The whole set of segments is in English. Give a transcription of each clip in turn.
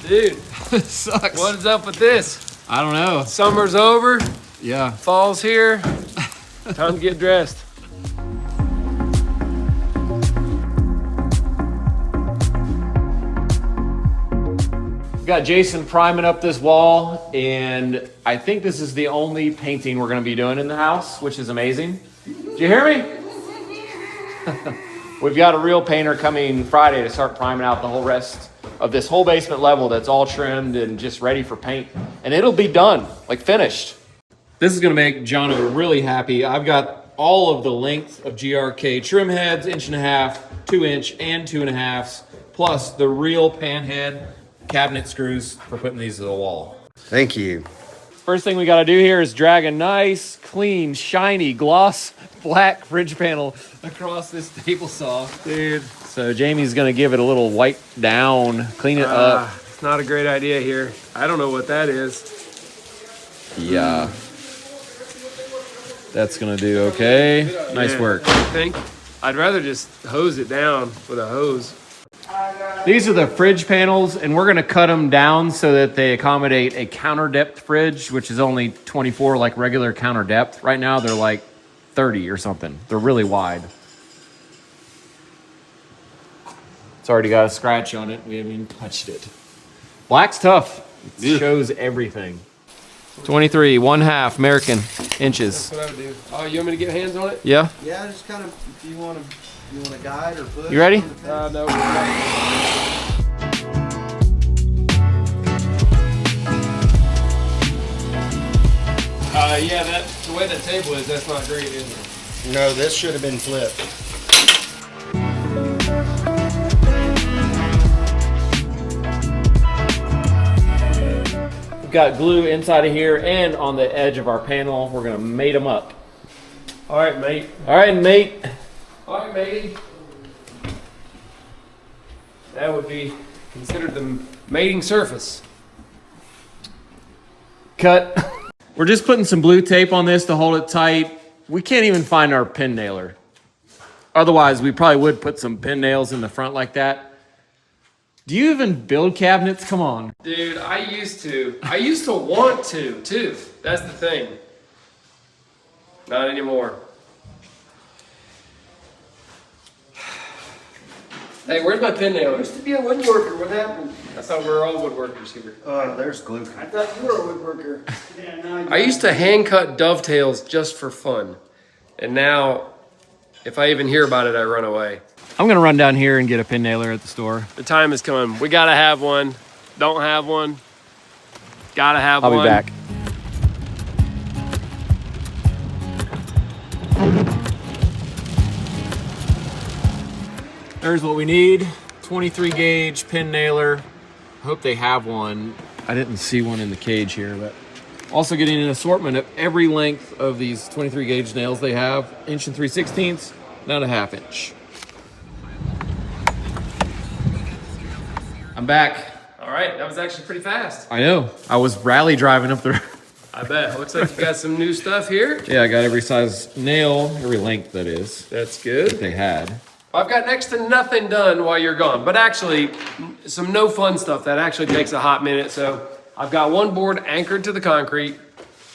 Dude, It sucks. what is up with this? I don't know. Summer's over, Yeah. fall's here. Time to get dressed. We've got Jason priming up this wall, and I think this is the only painting we're gonna be doing in the house, which is amazing. Did you hear me? We've got a real painter coming Friday to start priming out the whole rest of this whole basement level that's all trimmed and just ready for paint. And it'll be done, like finished. This is gonna make Jono really happy. I've got all of the length of GRK trim heads, 1.5 inch, 2 inch, and 2.5s, plus the real pan head cabinet screws for putting these to the wall. Thank you. First thing we gotta do here is drag a nice, clean, shiny, gloss black fridge panel across this table saw. Dude, So Jamie's gonna give it a little wipe down, clean it up. it's not a great idea here. I don't know what that is. Yeah. That's gonna do okay. Nice Yeah, work. I think I'd rather just hose it down with a hose. These are the fridge panels, and we're gonna cut them down so that they accommodate a counter depth fridge, which is only 24 like regular counter depth. Right now they're like 30 or something. They're really wide. It's already got a scratch on it. We haven't even touched it. Black's tough. It shows everything. 23, 1/2 American inches. That's what I would do. Oh, you want me to get hands on it? Yeah? Yeah, just kind of, if you want to guide or push. You ready? No. Yeah, the way the table is, that's not great, is it? No, this should have been flipped. We've got glue inside of here and on the edge of our panel. We're gonna mate them up. All right, mate. All right, mate. All right, matey. That would be considered the mating surface. Cut. We're just putting some blue tape on this to hold it tight. We can't even find our pin nailer. Otherwise, we probably would put some pin nails in the front like that. Do you even build cabinets? Come on. Dude, I used to want to, too. That's the thing. Not anymore. Hey, where's my pin nailer? Used to be a woodworker. What happened? I thought we were all woodworkers here. There's glue. I thought you were a woodworker. I used to hand cut dovetails just for fun. And now, if I even hear about it, I run away. I'm gonna run down here and get a pin nailer at the store. The time has come. We gotta have one. Don't have one. Gotta have one. I'll be back. There's what we need. 23 gauge pin nailer. I hope they have one. I didn't see one in the cage here, but also getting an assortment of every length of these 23 gauge nails they have. 1 3/16, not a 1/2 inch. I'm back. All right, that was actually pretty fast. I know. I was rally driving up there. I bet. Looks like you got some new stuff here. Yeah, I got every size nail, every length that is, That's that good. they had. I've got next to nothing done while you're gone, but actually some no fun stuff that actually takes a hot minute. So I've got one board anchored to the concrete.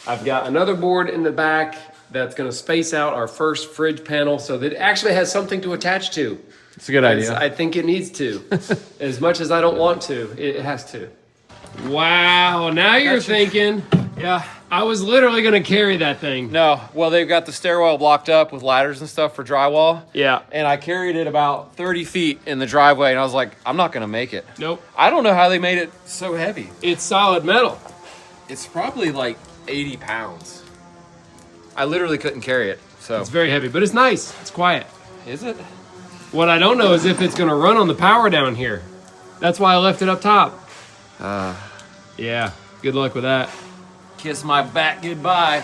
I've got another board in the back that's gonna space out our first fridge panel so that it actually has something to attach to. It's a good idea. I think it needs to. As much as I don't want to, it has to. Wow, now you're thinking. Yeah. I was literally gonna carry that thing. No, well, they've got the stairwell blocked up with ladders and stuff for drywall. Yeah. And I carried it about 30 feet in the driveway, and I was like, I'm not gonna make it. Nope. I don't know how they made it so heavy. It's solid metal. It's probably like 80 pounds. I literally couldn't carry it, so. It's very heavy, but it's nice. It's quiet. Is it? What I don't know is if it's gonna run on the power down here. That's why I left it up top. Yeah, good luck with that. Kiss my back goodbye.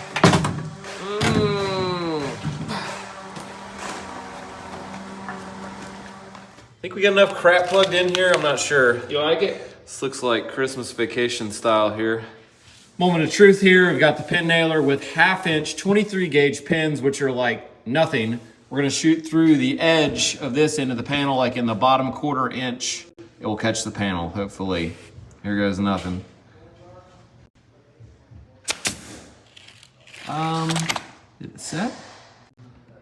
Think we got enough crap plugged in here? I'm not sure. You like it? This looks like Christmas vacation style here. Moment of truth here. We've got the pin nailer with 1/2 inch 23 gauge pins, which are like nothing. We're gonna shoot through the edge of this into the panel, like in the bottom 1/4 inch. It will catch the panel, hopefully. Here goes nothing. Did it set?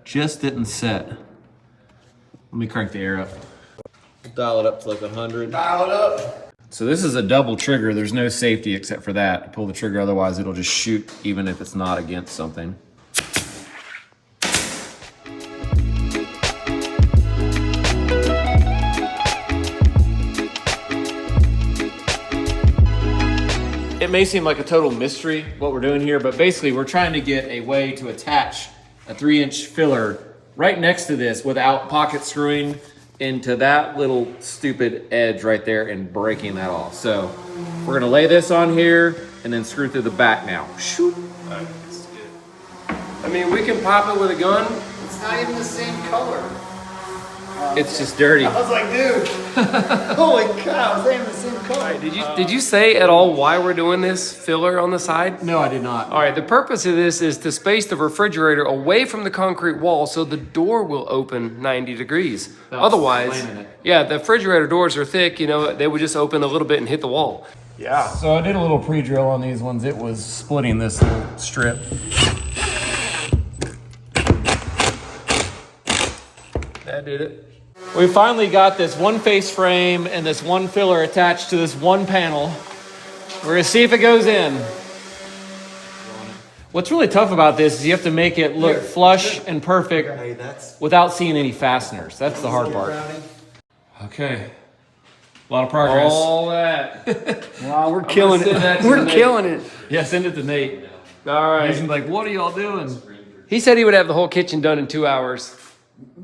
Just didn't set. Let me crank the air up. Dial it up to like 100. Dial it up. So this is a double trigger. There's no safety except for that. Pull the trigger, otherwise it'll just shoot even if it's not against something. It may seem like a total mystery what we're doing here, but basically we're trying to get a way to attach a 3-inch filler right next to this without pocket screwing into that little stupid edge right there and breaking that off. So we're gonna lay this on here and then screw through the back now. Shoot. Alright, this is good. I mean, we can pop it with a gun. It's not even the same color. It's just dirty. I was like, dude. Holy cow, it's not even the same color. Did you say at all why we're doing this filler on the side? No, I did not. All right, the purpose of this is to space the refrigerator away from the concrete wall so the door will open 90 degrees. Otherwise, slamming it. yeah, the refrigerator doors are thick, you know, they would just open a little bit and hit the wall. Yeah. So I did a little pre-drill on these ones. It was splitting this little strip. That did it. We finally got this one face frame and this one filler attached to this one panel. We're gonna see if it goes in. What's really tough about this is you have to make it look flush and perfect Hey, that's without seeing any fasteners. That's the hard part. Okay. A lot of progress. All that. wow, we're killing it. We're killing it. Yeah, send it to Nate. All He's right. like, what are y'all doing? He said he would have the whole kitchen done in 2 hours.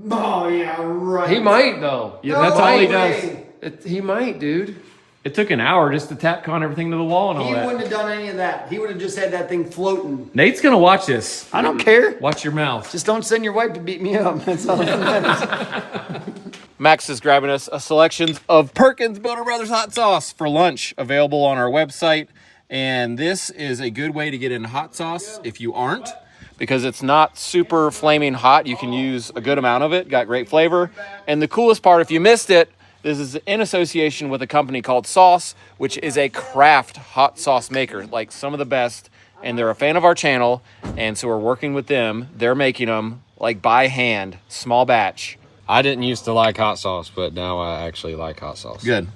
Oh, yeah, right. He might, though. Yeah, that's all he way. does. He might, dude. It took an hour just to tack on everything to the wall and all He that. wouldn't have done any of that. He would have just had that thing floating. Nate's gonna watch this. I don't care. Watch your mouth. Just don't send your wife to beat me up. That's all that matters. Max is grabbing us a selection of Perkins Builder Brothers hot sauce for lunch, available on our website. And this is a good way to get in hot sauce if you aren't, because it's not super flaming hot. You can use a good amount of it, got great flavor. And the coolest part, if you missed it, this is in association with a company called Sauce, which is a craft hot sauce maker, like some of the best. And they're a fan of our channel, and so we're working with them. They're making them like by hand, small batch. I didn't used to like hot sauce, but now I actually like hot sauce. Good.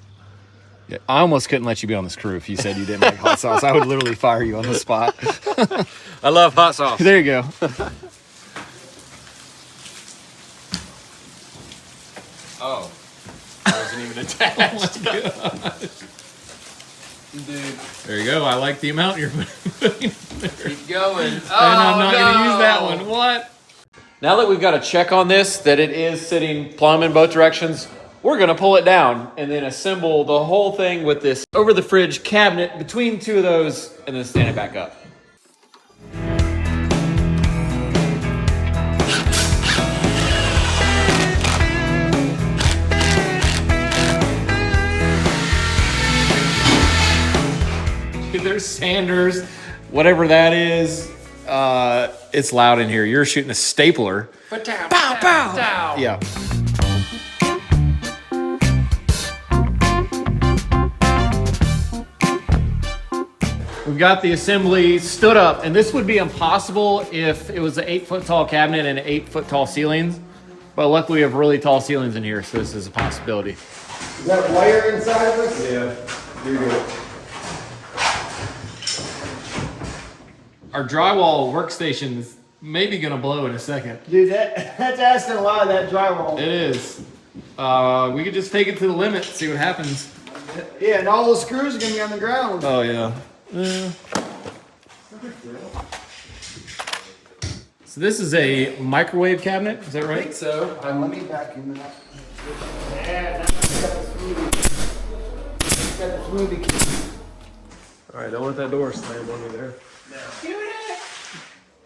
Yeah, I almost couldn't let you be on this crew if you said you didn't like hot sauce. I would literally fire you on the spot. I love hot sauce. There you go. Oh, I wasn't even attached. Dude, There you go. I like the amount you're putting. keep going. And I'm not going to use that one. What? Now that we've got a check on this, that it is sitting plumb in both directions, we're going to pull it down and then assemble the whole thing with this over the fridge cabinet between two of those and then stand it back up. There's Sanders, whatever that is. It's loud in here. You're shooting a stapler. Pow, pow, pow. Yeah. We've got the assembly stood up, and this would be impossible if it was an 8-foot tall cabinet and 8-foot tall ceilings. But luckily, we have really tall ceilings in here, so this is a possibility. Is that wire inside of us? Yeah, you're good. Our drywall workstation's maybe gonna blow in a second. Dude, that's asking a lot of that drywall. It is. We could just take it to the limit, see what happens. Yeah, and all those screws are gonna be on the ground. Oh yeah. So this is a microwave cabinet, is that I right? think so. Let me vacuum it up. Yeah, that's got the smoothie. It's got the smoothie. All right, don't let that door slam on me there.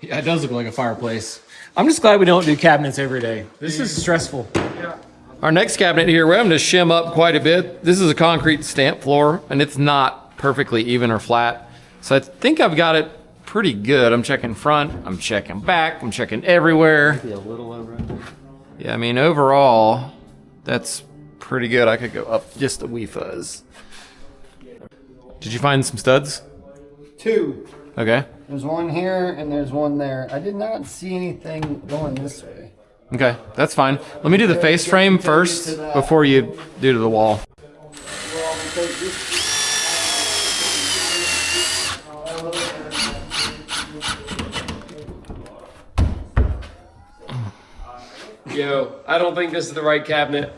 Yeah, it does look like a fireplace. I'm just glad we don't do cabinets every day. This is stressful. Yeah. Our next cabinet here, we're having to shim up quite a bit. This is a concrete stamp floor, and it's not perfectly even or flat. So I think I've got it pretty good. I'm checking front, I'm checking back, I'm checking everywhere. Be a little over it. Yeah, I mean, overall, that's pretty good. I could go up just a wee fuzz. Did you find some studs? 2. Okay. There's one here and there's one there. I did not see anything going this way. Okay, that's fine. Let me do the face frame first before you do to the wall. Yo, I don't think this is the right cabinet.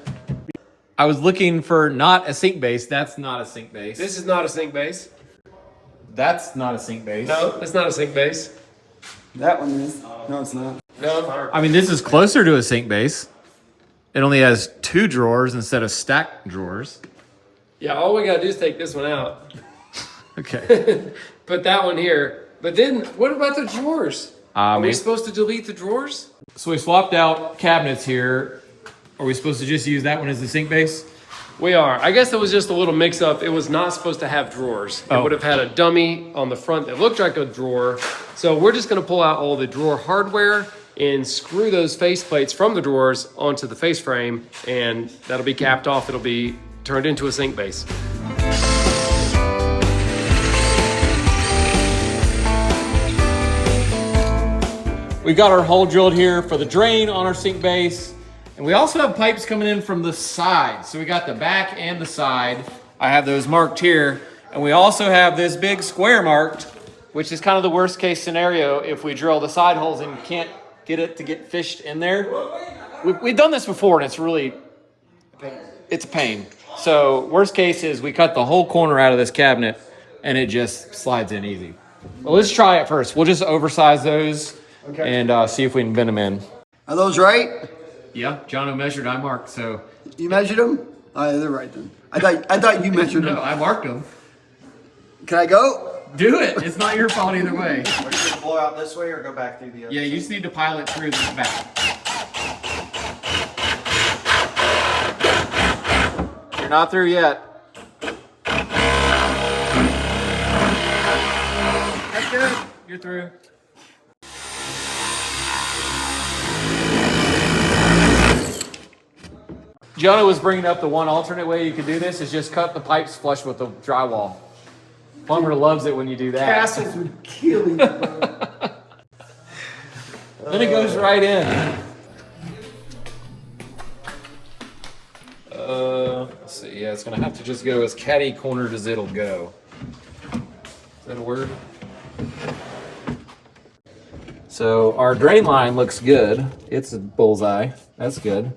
I was looking for not a sink base. That's not a sink base. This is not a sink base. That's not a sink base. No, it's not a sink base. That one is. No, it's not. No. I mean, this is closer to a sink base. It only has 2 drawers instead of stacked drawers. Yeah, all we gotta do is take this one out. Okay. Put that one here. But then, what about the drawers? Are we mean- supposed to delete the drawers? So we swapped out cabinets here. Are we supposed to just use that one as the sink base? We are. I guess it was just a little mix-up. It was not supposed to have drawers. It Oh. would have had a dummy on the front that looked like a drawer. So we're just gonna pull out all the drawer hardware and screw those face plates from the drawers onto the face frame, and that'll be capped off. It'll be turned into a sink base. We've got our hole drilled here for the drain on our sink base. And we also have pipes coming in from the side. So we got the back and the side. I have those marked here. And we also have this big square marked, which is kind of the worst case scenario if we drill the side holes and can't get it to get fished in there. We've done this before and it's a pain. So worst case is we cut the whole corner out of this cabinet and it just slides in easy. Well, let's try it first. We'll just oversize those and see if we can bend them in. Are those right? Yeah, Jono measured, I marked, so. You measured them? Oh, they're right then. I thought you measured them. No, I marked them. Can I go? Do it. It's not your fault either way. Are you gonna blow out this way or go back through the other? Yeah, you just need to pilot through the back. You're not through yet. That's good. You're through. Jonah was bringing up the one alternate way you could do this is just cut the pipes flush with the drywall. Plumber loves it when you do that. Castles would kill you, bro. Then it goes right in. Let's see. Yeah, it's gonna have to just go as catty cornered as it'll go. Is that a word? So our drain line looks good. It's a bullseye. That's good.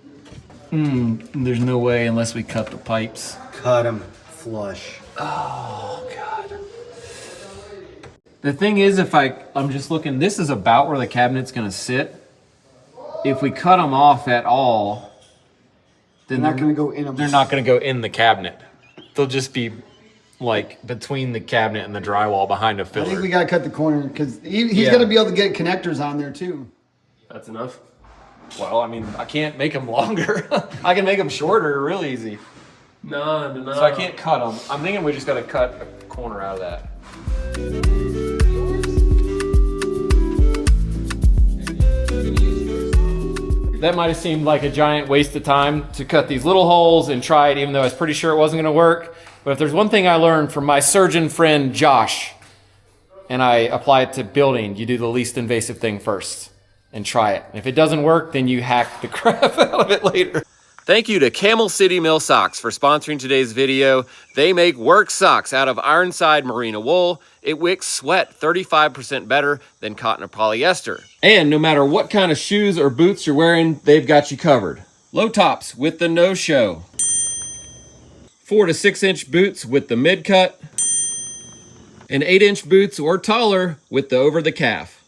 There's no way unless we cut the pipes. Cut them flush. Oh God. The thing is, if I'm just looking, this is about where the cabinet's gonna sit. If we cut them off at all, then They're not going to go in them. they're not gonna go in the cabinet. They'll just be like between the cabinet and the drywall behind a I think filler. we got to cut the corner because he's Yeah. going to be able to get connectors on there too. That's enough. Well, I mean, I can't make them longer. I can make them shorter real easy. No. So I can't cut them. I'm thinking we just gotta cut a corner out of that. That might have seemed like a giant waste of time to cut these little holes and try it, even though I was pretty sure it wasn't gonna work. But if there's one thing I learned from my surgeon friend, Josh, and I apply it to building, you do the least invasive thing first and try it. And if it doesn't work, then you hack the crap out of it later. Thank you to Camel City Mill Socks for sponsoring today's video. They make work socks out of Ironside merino wool. It wicks sweat 35% better than cotton or polyester. And no matter what kind of shoes or boots you're wearing, they've got you covered. Low tops with the no-show. 4 to 6 inch boots with the mid-cut. And 8-inch boots or taller with the over-the-calf.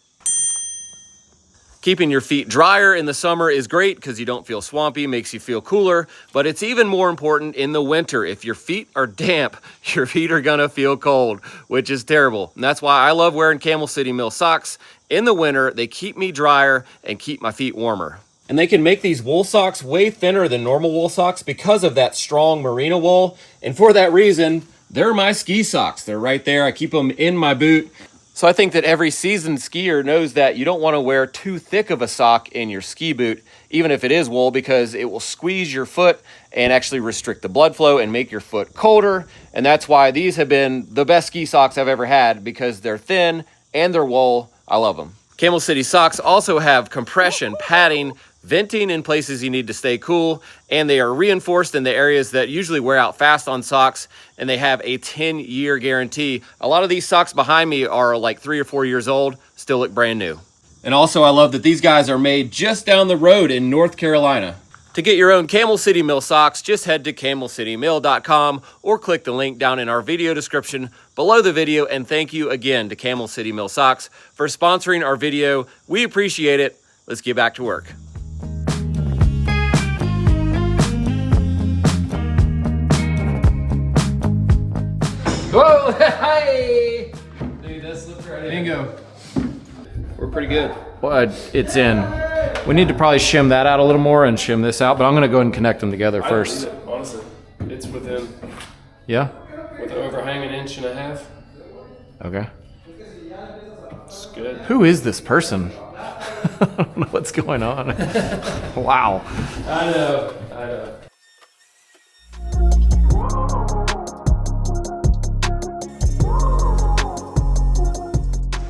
Keeping your feet drier in the summer is great because you don't feel swampy, makes you feel cooler, but it's even more important in the winter. If your feet are damp, your feet are gonna feel cold, which is terrible. And that's why I love wearing Camel City Mill socks. In the winter, they keep me drier and keep my feet warmer. And they can make these wool socks way thinner than normal wool socks because of that strong merino wool. And for that reason, they're my ski socks. They're right there. I keep them in my boot. So I think that every seasoned skier knows that you don't want to wear too thick of a sock in your ski boot, even if it is wool, because it will squeeze your foot and actually restrict the blood flow and make your foot colder. And that's why these have been the best ski socks I've ever had, because they're thin and they're wool. I love them. Camel City socks also have compression, padding, venting in places you need to stay cool, and they are reinforced in the areas that usually wear out fast on socks, and they have a 10-year guarantee. A lot of these socks behind me are like 3 or 4 years old, still look brand new. And also I love that these guys are made just down the road in North Carolina. To get your own Camel City Mill socks, just head to camelcitymill.com or click the link down in our video description below the video. And thank you again to Camel City Mill Socks for sponsoring our video. We appreciate it. Let's get back to work. Whoa, hey! Dude, that slipped right in. Bingo. We're pretty good. But it's in. We need to probably shim that out a little more and shim this out, but I'm gonna go ahead and connect them together first. Honestly, it's within, Yeah? with an overhang 1.5 inches. Okay. It's good. Who is this person? I don't know what's going on. Wow. I know.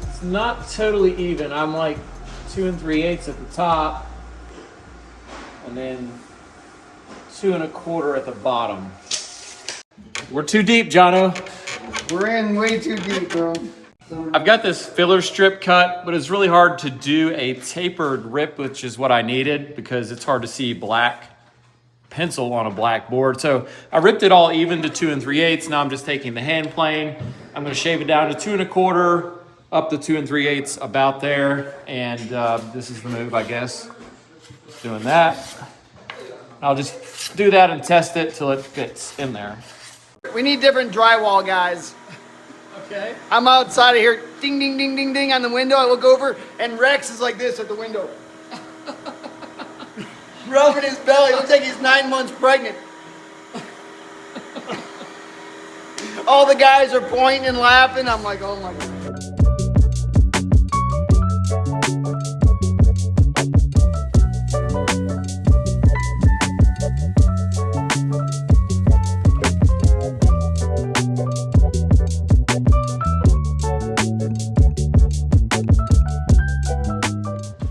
It's not totally even. I'm like 2 3/8 at the top, and then 2 1/4 at the bottom. We're too deep, Jono. We're in way too deep, bro. I've got this filler strip cut, but it's really hard to do a tapered rip, which is what I needed because it's hard to see black pencil on a black board. So I ripped it all even to 2 3/8. Now I'm just taking the hand plane. I'm gonna shave it down to 2 1/4, up to 2 3/8, about there. And this is the move, I guess. Just doing that. I'll just do that and test it till it fits in there. We need different drywall, guys. Okay. I'm outside of here, ding, ding, ding, ding, ding on the window. I look over, and Rex is like this at the window. Rubbing his belly. Looks like he's 9 months pregnant. All the guys are pointing and laughing. I'm like, oh my God.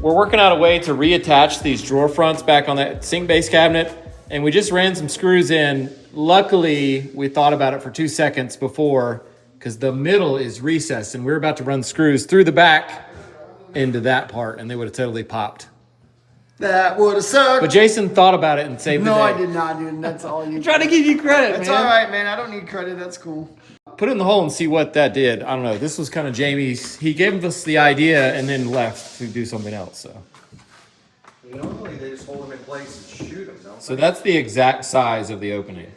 We're working out a way to reattach these drawer fronts back on that sink base cabinet, and we just ran some screws in. Luckily, we thought about it for 2 seconds before, because the middle is recessed, and we were about to run screws through the back into that part, and they would have totally popped. That would have sucked. But Jason thought about it and saved the day. No, I did not, dude. That's all you. Trying to give you credit, It's man. all right, man. I don't need credit. That's cool. Put it in the hole and see what that did. I don't know. This was kind of Jamie's. He gave us the idea and then left to do something else. So. Normally they just hold them in place and shoot them, don't So that's the exact size of the opening.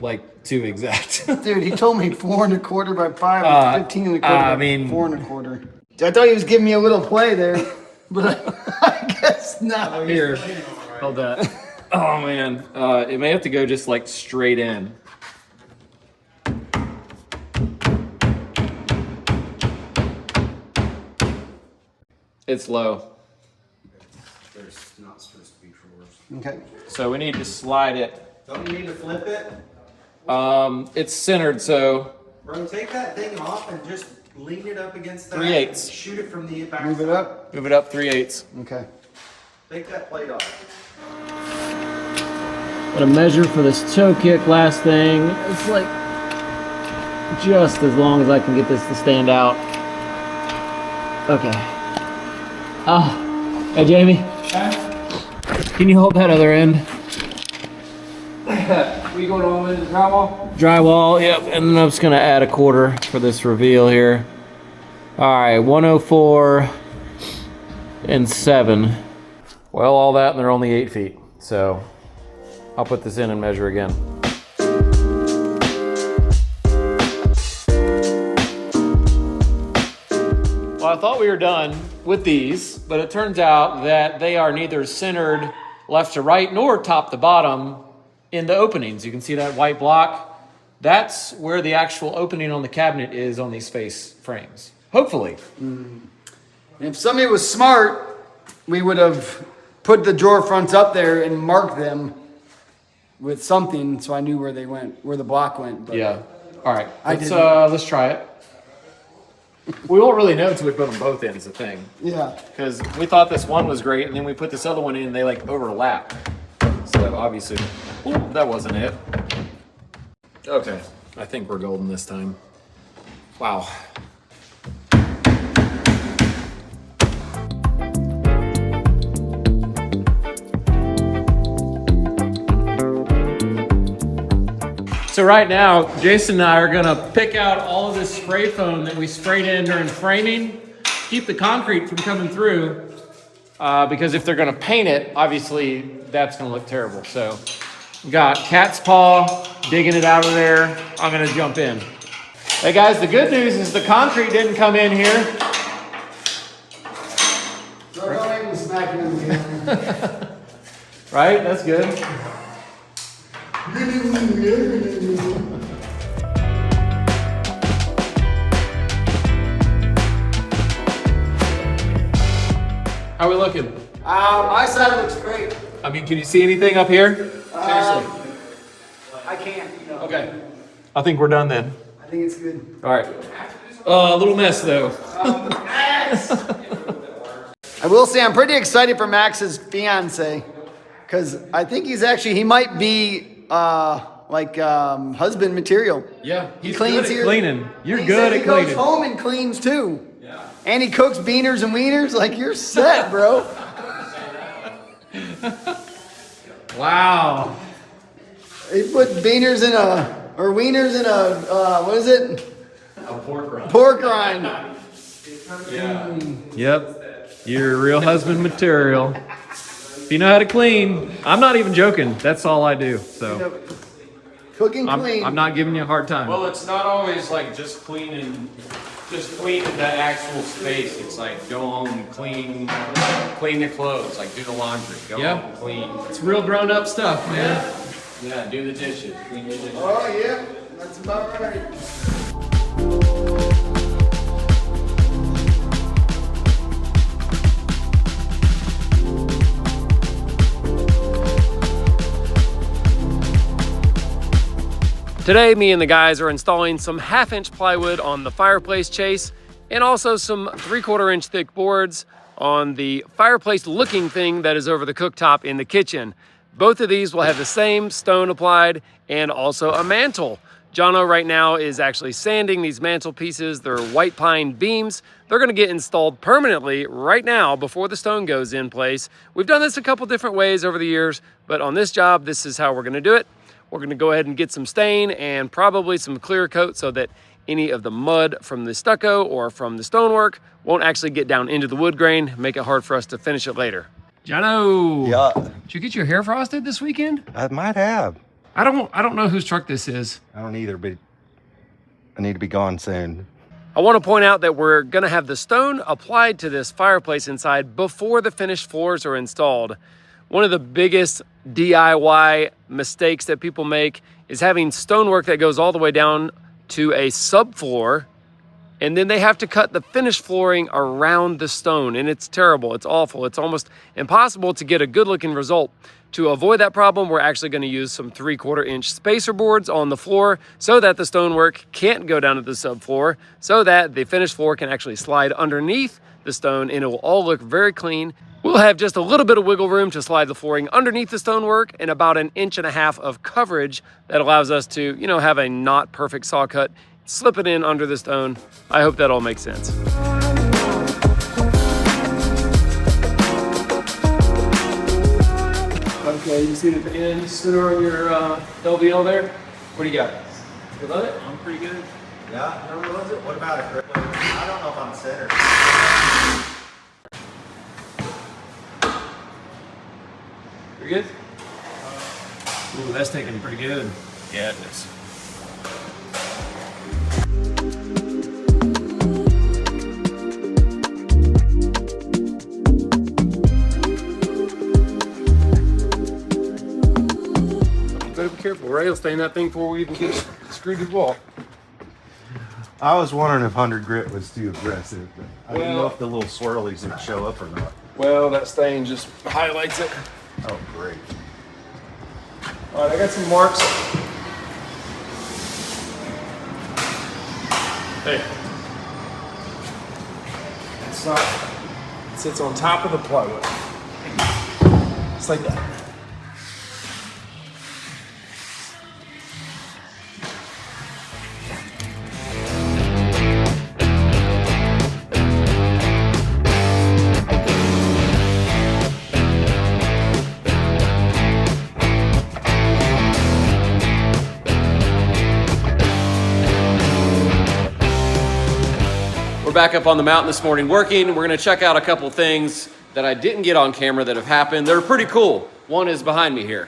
Like, too exact. Dude, he told me 4 1/4 by 5, 15 1/4 by I mean- 4 1/4. I thought he was giving me a little play there, but I guess not. Here, hold that. Oh man, it may have to go just like straight in. It's low, There's not supposed to be drawers. Okay. so we need to slide it. Don't you need to flip it? It's centered, so Bro, take that thing off and just lean it up against that. 3/8. and shoot it from the back. Move it up. move it up 3/8. Okay. Take that plate off. Got a measure for this toe kick last thing. It's like just as long as I can get this to stand out. Okay. Oh, hey Jamie. Can you hold that other end? We going all in the drywall? Drywall, yep. And then I'm just gonna add a 1/4 for this reveal here. All right, 104 and 7. Well, all that, and they're only 8 feet. So I'll put this in and measure again. Well, I thought we were done with these, but it turns out that they are neither centered left to right nor top to bottom in the openings. You can see that white block. that's where the actual opening on the cabinet is on these face frames. Hopefully. If somebody was smart, we would have put the drawer fronts up there and marked them with something so I knew where they went, where the block went. But Yeah. All right. didn't. Let's try it. We won't really know until we put them both in is the thing. Yeah. Because we thought this one was great, and then we put this other one in, and they like overlap. So obviously, that wasn't it. Okay, I think we're golden this time. Wow. So right now, Jason and I are gonna pick out all of this spray foam that we sprayed in during framing, keep the concrete from coming through, because if they're gonna paint it, obviously that's gonna look terrible. So we got cat's paw, digging it out of there. I'm gonna jump in. Hey guys, the good news is the concrete didn't come in here. Don't even smack him in the camera. Right, that's good. How are we looking? My side looks great. I mean, can you see anything up here? Seriously. I can't. Okay. I think we're done then. I think it's good. All right. A little mess though. I will say I'm pretty excited for Max's fiance, because I think he might be husband material. Yeah, he's cleans good at here. cleaning. You're He good said at he cleaning. goes home and cleans too. Yeah. And he cooks beaners and wieners. Like, you're set, bro. Wow. He put wieners in a what is it? A pork rind. Pork rind. Yeah. Yep. You're real husband material. If you know how to clean, I'm not even joking. That's all I do. So Cooking clean. I'm not giving you a hard time. Well, it's not always like just cleaning the actual space. It's like go home and clean the clothes, like do the laundry, go Yeah. home and clean. It's real grown up stuff, man. Yeah, do the dishes, clean the dishes. Oh yeah, that's about right. Today, me and the guys are installing some 1/2-inch plywood on the fireplace chase and also some 3/4-inch thick boards on the fireplace looking thing that is over the cooktop in the kitchen. Both of these will have the same stone applied and also a mantle. Jono right now is actually sanding these mantle pieces. They're white pine beams. They're gonna get installed permanently right now before the stone goes in place. We've done this a couple different ways over the years, but on this job, this is how we're gonna do it. We're gonna go ahead and get some stain and probably some clear coat so that any of the mud from the stucco or from the stonework won't actually get down into the wood grain, make it hard for us to finish it later. Jono, Yeah, did you get your hair frosted this weekend? I might have. I don't know whose truck this is. I don't either, but I need to be gone soon. I want to point out that we're gonna have the stone applied to this fireplace inside before the finished floors are installed. One of the biggest DIY mistakes that people make is having stonework that goes all the way down to a subfloor, and then they have to cut the finished flooring around the stone, and it's terrible, it's awful. It's almost impossible to get a good looking result. To avoid that problem, we're actually gonna use some 3/4-inch spacer boards on the floor so that the stonework can't go down to the subfloor, so that the finished floor can actually slide underneath the stone and it will all look very clean. We'll have just a little bit of wiggle room to slide the flooring underneath the stonework and about 1.5 inches of coverage that allows us to, have a not perfect saw cut, slip it in under the stone. I hope that all makes sense. Okay, you see the end center on your LVL there? What do you got? You love it? I'm pretty good. Yeah, what about it, Chris? I don't know if I'm centered. You're good? Ooh, that's taking pretty good. Yeah, it is. Better be careful, right? He'll stain that thing before we even get screwed to the wall. I was wondering if 100 grit was too aggressive, but I didn't know Well- if the little swirlies would show up or not. Well, that stain just highlights it. Oh, great. All right, I got some marks. Hey. It's not, it sits on top of the plywood. Just like that. Back up on the mountain this morning working. We're gonna check out a couple things that I didn't get on camera that have happened. They're pretty cool. One is behind me here.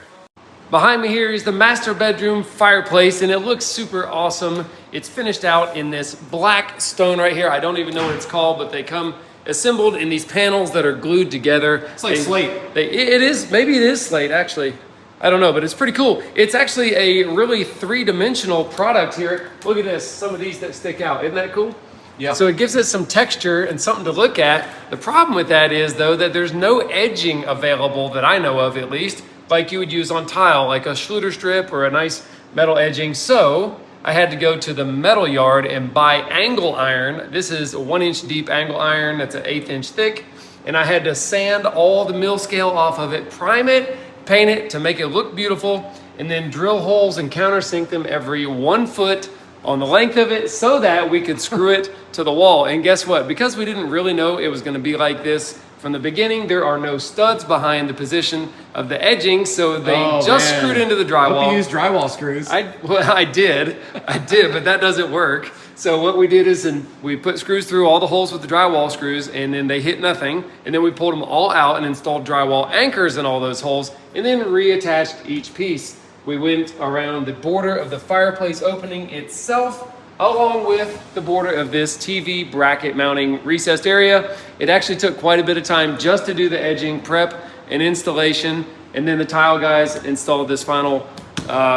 Behind me here is the master bedroom fireplace, and it looks super awesome. It's finished out in this black stone right here. I don't even know what it's called, but they come assembled in these panels that are glued together. It's like slate. It is, maybe it is slate actually. I don't know, but it's pretty cool. It's actually a really three-dimensional product here. Look at this, some of these that stick out. Isn't that cool? Yeah. So it gives us some texture and something to look at. The problem with that is though that there's no edging available that I know of at least, like you would use on tile, like a Schluter strip or a nice metal edging. So I had to go to the metal yard and buy angle iron. This is a 1 inch deep angle iron that's an 1/8 inch thick. And I had to sand all the mill scale off of it, prime it, paint it to make it look beautiful, and then drill holes and countersink them every 1 foot on the length of it so that we could screw it to the wall. And guess what? Because we didn't really know it was going to be like this from the beginning, there are no studs behind the position of the edging, so they just screwed into the drywall. Hope you use drywall screws. I did, but that doesn't work. So what we did is we put screws through all the holes with the drywall screws, and then they hit nothing. And then we pulled them all out and installed drywall anchors in all those holes, and then reattached each piece. We went around the border of the fireplace opening itself, along with the border of this TV bracket mounting recessed area. It actually took quite a bit of time just to do the edging prep and installation, and then the tile guys installed this final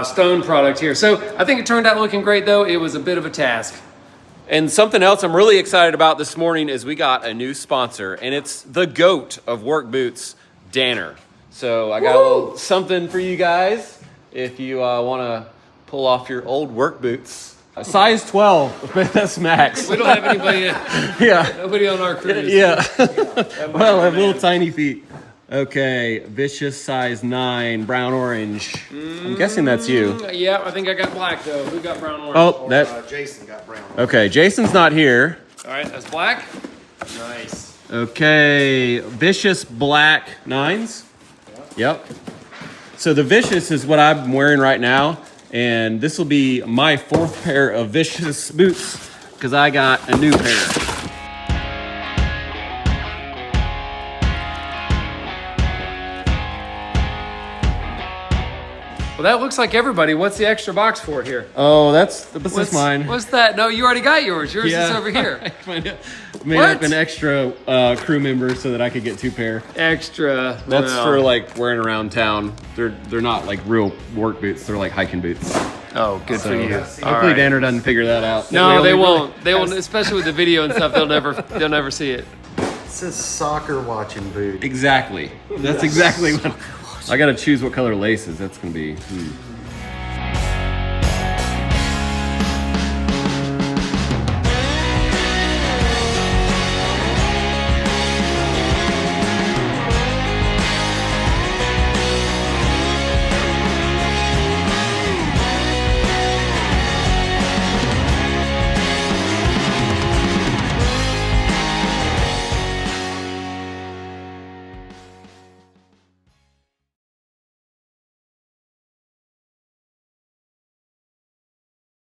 stone product here. So I think it turned out looking great though. It was a bit of a task. And something else I'm really excited about this morning is we got a new sponsor, and it's the GOAT of work boots, Danner. So I got a little something for you guys if you want to pull off your old work boots. Size 12, but that's max. We don't have anybody, Yeah, nobody on our crew. yeah. Well, I have little tiny feet. Okay, Vicious size 9, brown orange. I'm guessing that's you. Yeah, I think I got black though. Who got brown orange? Oh, that. Jason got brown. Okay, Jason's not here. All right, that's black. Nice. Okay, Vicious black 9s. Yep. So the Vicious is what I'm wearing right now, and this will be my 4th pair of Vicious boots because I got a new pair. Well, that looks like everybody. What's the extra box for here? Oh, this is mine. What's that? No, you already got yours. Yours is over here. Made What? up an extra crew member so that I could get 2 pair. Extra. That's Well, for like wearing around town. They're not like real work boots. They're like hiking boots. Oh, good for you. Hopefully Danner doesn't figure that out. No, they only won't. They won't, especially with the video and stuff. They'll never see it. It's a soccer watching boot. Exactly. That's exactly what. I gotta choose what color laces. That's gonna be.